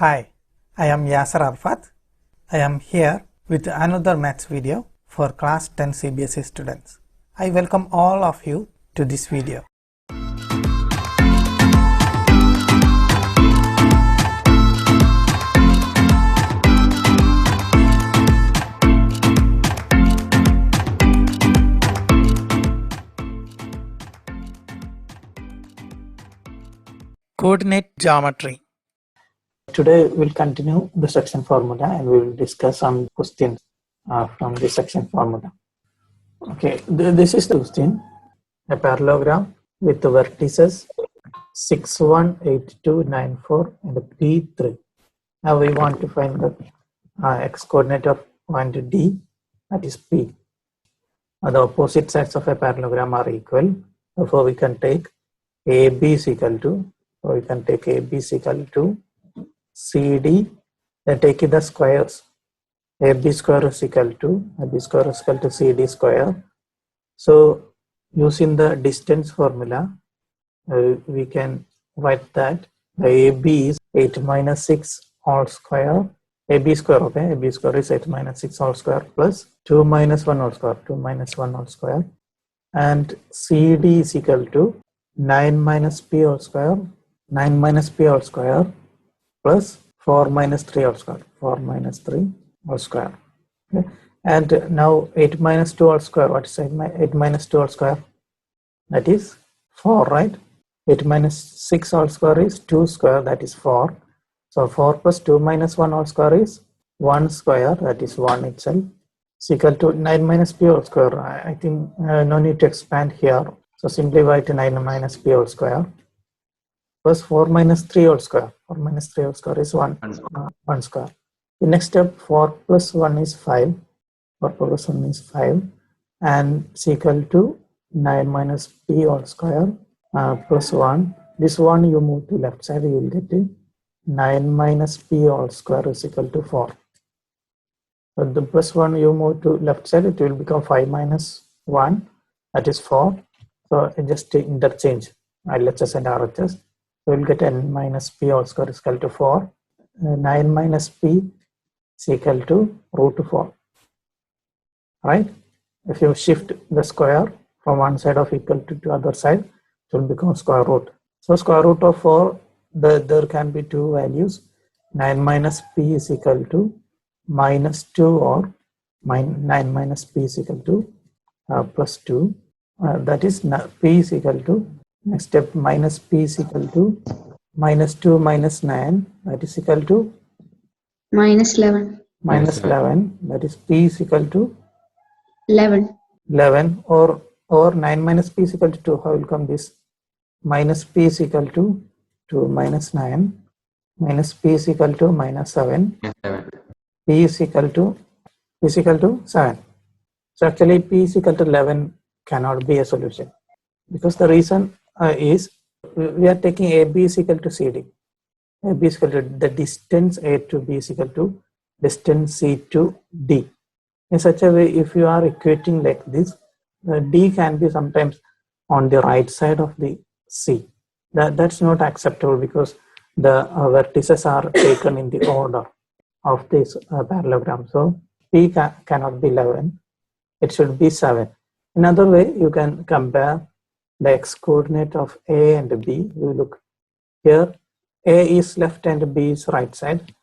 Hi, I am Yasar Arafath. I am here with another maths video for class 10 CBSE students. I welcome all of you to this video. Coordinate geometry. Today we'll continue the section formula and we will discuss some questions from the section formula. Okay, this is the question. A parallelogram with the vertices 6, 1, 8, 2, 9, 4 and P3. Now we want to find the x coordinate of point D, that is P. The opposite sides of a parallelogram are equal. Therefore we can take AB is equal to, CD, then take the squares. AB square is equal to CD square. So using the distance formula, we can write that the AB is 8 minus 6 all square. AB square, okay, AB square is 8 minus 6 all square plus 2 minus 1 all square, and CD is equal to 9 minus P all square plus 4 minus 3 all square, okay. And now 8 minus 2 all square, what is 8 minus 2 all square? That is 4, right? 8 minus 6 all square is 2 square, that is 4. So 4 plus 2 minus 1 all square is 1 square, that is 1 itself. Is equal to 9 minus P all square. I think no need to expand here. So simply write 9 minus P all square plus 4 minus 3 all square. 4 minus 3 all square is 1 square. The next step, 4 plus 1 is 5. 4 plus 1 is 5 and is equal to 9 minus P all square plus 1. This one you move to left side, you will get 9 minus P all square is equal to 4. So the plus 1 you move to left side, it will become 5 minus 1, that is 4. So just interchange LHS and RHS. So we'll get n minus P all square is equal to 4. 9 minus P is equal to root 4. Right? If you shift the square from one side of equal to other side, it will become square root. So square root of 4, there can be two values. 9 minus P is equal to minus 2 or 9 minus P is equal to plus 2. That is P is equal to, next step, minus P is equal to minus 2 minus 9, that is equal to minus 11. Minus 11, that is P is equal to 11. or 9 minus P is equal to 2. How will come this? Minus P is equal to 2 minus 9, minus P is equal to minus 7, P is equal to 7. So actually P is equal to 11 cannot be a solution, because the reason is we are taking AB is equal to CD. AB is equal to the distance A to B is equal to distance C to D. In such a way, if you are equating like this, D can be sometimes on the right side of the C. That's not acceptable, because the vertices are taken in the order of this parallelogram. So P cannot be 11, it should be 7. Another way you can compare the x coordinate of A and B. You look here, A is left and B is right side,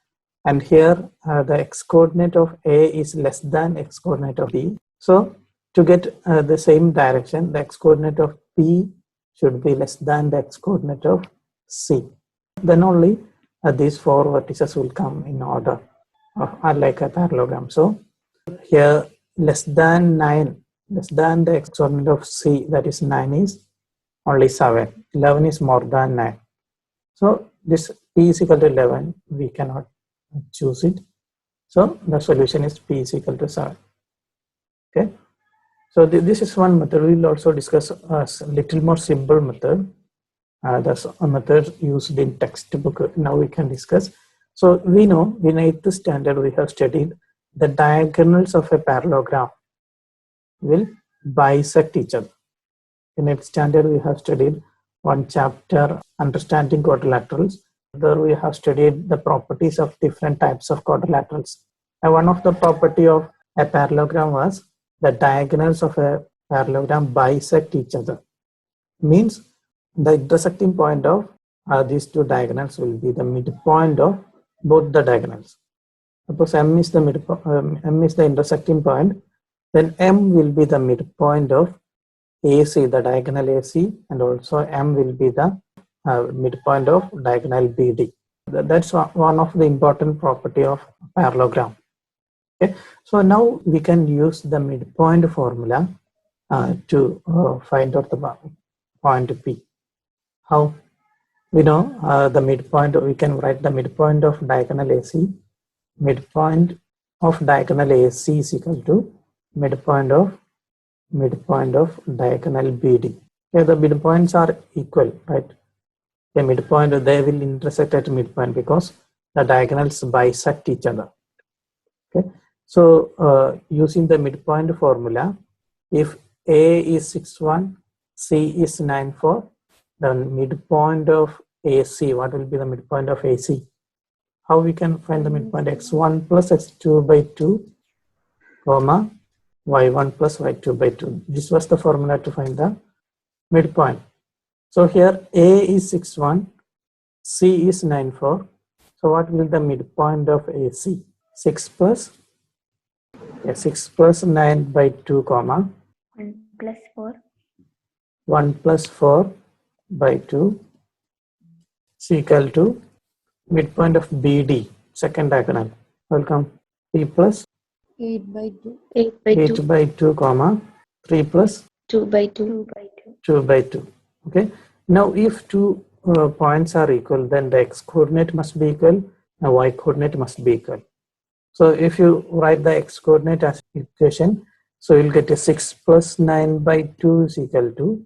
and here the x coordinate of A is less than x coordinate of B. So to get the same direction, the x coordinate of P should be less than the x coordinate of C. Then only these four vertices will come in order like a parallelogram. So here less than the x coordinate of C, that is 9, is only 7. 11 is more than 9. So this P is equal to 11, we cannot choose it. So the solution is P is equal to 7. Okay. So this is one method. We will also discuss a little more simple method. That's a method used in textbook. Now we can discuss. So we know in 8th standard we have studied the diagonals of a parallelogram will bisect each other. In 8th standard we have studied one chapter, understanding quadrilaterals. There we have studied the properties of different types of quadrilaterals. And one of the property of a parallelogram was the diagonals of a parallelogram bisect each other. Means the intersecting point of these two diagonals will be the midpoint of both the diagonals. Suppose M is the intersecting point, then M will be the midpoint of AC, the diagonal AC, and also M will be the midpoint of diagonal BD. That's one of the important property of parallelogram. Okay, so now we can use the midpoint formula to find out the point P. How? We know the midpoint. We can write the midpoint of diagonal AC. Midpoint of diagonal AC is equal to midpoint of diagonal BD. Okay, the midpoints are equal, right? The midpoint, they will intersect at midpoint because the diagonals bisect each other. Okay, so using the midpoint formula, if A is 6,1, C is 9,4, then midpoint of AC, what will be the midpoint of AC? How we can find the midpoint? X1 plus X2 by 2, comma, Y1 plus Y2 by 2. This was the formula to find the midpoint. So here A is 6,1, C is 9,4. So what will the midpoint of AC? 6 plus 9 by 2, comma 1 plus 4. 1 plus 4 by 2 is equal to midpoint of BD, second diagonal. Welcome. P plus 8 by 2. 8 by 2. 8 by 2, comma 3 plus 2 by 2. 2 by 2. Okay. Now if two points are equal, then the x coordinate must be equal and y coordinate must be equal. So if you write the x coordinate as equation, so you'll get a 6 plus 9 by 2 is equal to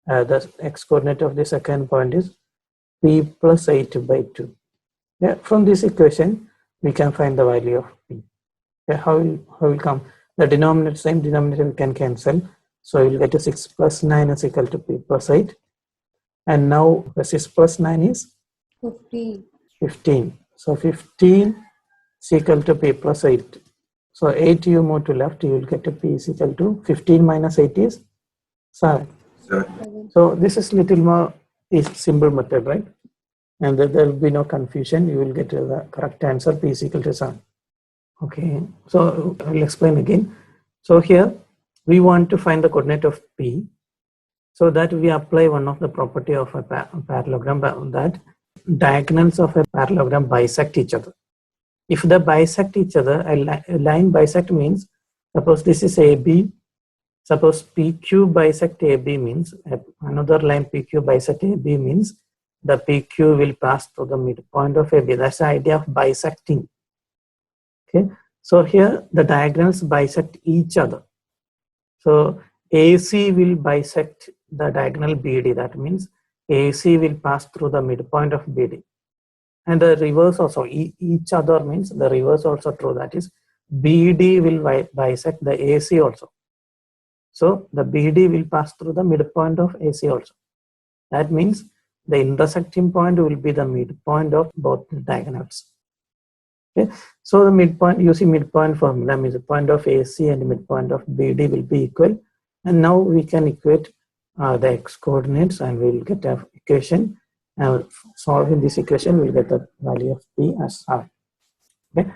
the x coordinate of the second point is p plus 8 by 2. Yeah, from this equation we can find the value of p. Yeah, how will come? The denominator, same denominator we can cancel. So you'll get a 6 plus 9 is equal to p plus 8. And now the 6 plus 9 is 15. So 15 is equal to p plus 8. So 8 you move to left, you will get a p is equal to 15 minus 8 is 7. So this is little more simple method, right? And there will be no confusion. You will get the correct answer, p is equal to 7. Okay, so I will explain again. So here we want to find the coordinate of p. So that we apply one of the property of a parallelogram, that diagonals of a parallelogram bisect each other. If they bisect each other, a line bisect means, suppose this is AB, suppose PQ bisect AB means, another line PQ bisect AB means the PQ will pass through the midpoint of AB. That's the idea of bisecting. Okay, so here the diagonals bisect each other. So AC will bisect the diagonal BD. That means AC will pass through the midpoint of BD. And the reverse also, each other means the reverse also true. That is BD will bisect the AC also. So the BD will pass through the midpoint of AC also. That means the intersecting point will be the midpoint of both the diagonals. Okay, so the midpoint, using midpoint formula, means the point of AC and midpoint of BD will be equal. And now we can equate the x coordinates and we will get an equation. And solving this equation, we will get the value of p as 7. Okay,